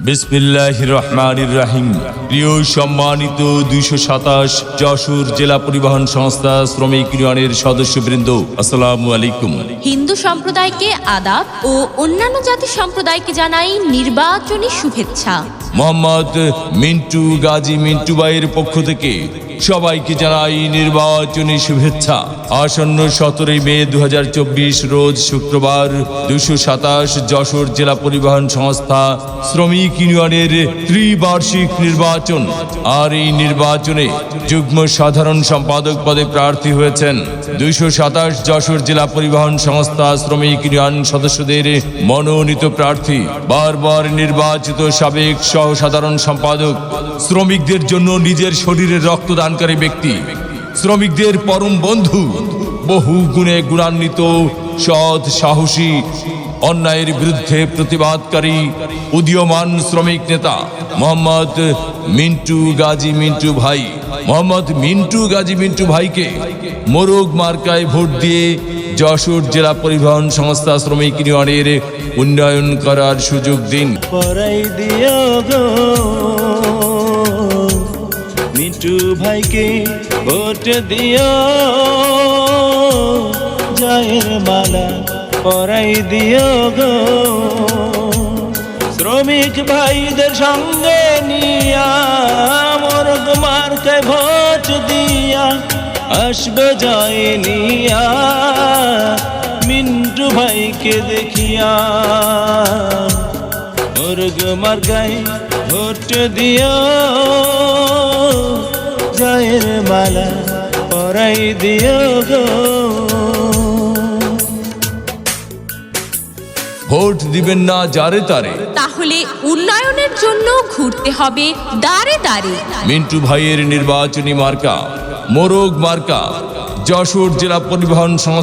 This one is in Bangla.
বিসমিল্লাহির রহমানির রহিম। প্রিয় সম্মানিত ২২৭ যশোর জেলা পরিবহন সংস্থা শ্রমিক ইউনিয়নের সদস্যবৃন্দ, আসসালামু আলাইকুম। হিন্দু সম্প্রদায়কে আদাব ও অন্যান্য জাতি সম্প্রদায়কে জানাই নির্বাচনী শুভেচ্ছা। মোহাম্মদ মিন্টু গাজী মিন্টু ভাইয়ের পক্ষ থেকে সবাইকে জানাই নির্বাচনী শুভেচ্ছা। আসন্ন ১৭ মে ২০২৪ রোজ শুক্রবার ২২৭ যশোর জেলা পরিবহন সংস্থা শ্রমিক ইউনিয়নের ত্রিবার্ষিক নির্বাচন। আর এই নির্বাচনে যুগ্ম সাধারণ সম্পাদক পদে প্রার্থী হয়েছেন ২২৭ যশোর জেলা পরিবহন সংস্থা শ্রমিক ইউনিয়ন সদস্যদের মনোনীত প্রার্থী, বারবার নির্বাচিত সাবেক সহ সাধারণ সম্পাদক, শ্রমিকদের জন্য নিজের শরীরের রক্তদানকারী ব্যক্তি, শ্রমিকদের পরম বন্ধু, বহু গুণে গুণান্বিত, সৎ, সাহসী, অন্যায়ের বিরুদ্ধে প্রতিবাদকারী উদীয়মান শ্রমিক নেতা মোহাম্মদ মিন্টু গাজী মিন্টু ভাই। মোহাম্মদ মিন্টু গাজী মিন্টু ভাইকে মোরগ মার্কায় ভোট দিয়ে যশোর জেলা পরিবহন সংস্থা শ্রমিক ইউনিয়নের উন্নয়ন করার সুযোগ দিন। পরাই দিও গো মিন্টু ভাইকে ভোট দিও, জয়ের মালা পরাই দিও গো। শ্রমিক ভাইদের সঙ্গে নিয়া মোরগ মার্কায় ভোট দিয়া আসবে জয় নিয়া, মিন্টু ভাইকে দেখিয়া মোরগ মার্কায় ভোট দিও, জয়ের মালা পরাই দিও গো। ভোট দিবেন না যারে তারে, তাহলে উন্নয়নের জন্য ঘুরতে হবে দাঁড়ে দাঁড়ে। মিন্টু ভাইয়ের নির্বাচনী মার্কা মোরগ মার্কা। যশোর জেলা পরিবহন সংস্থা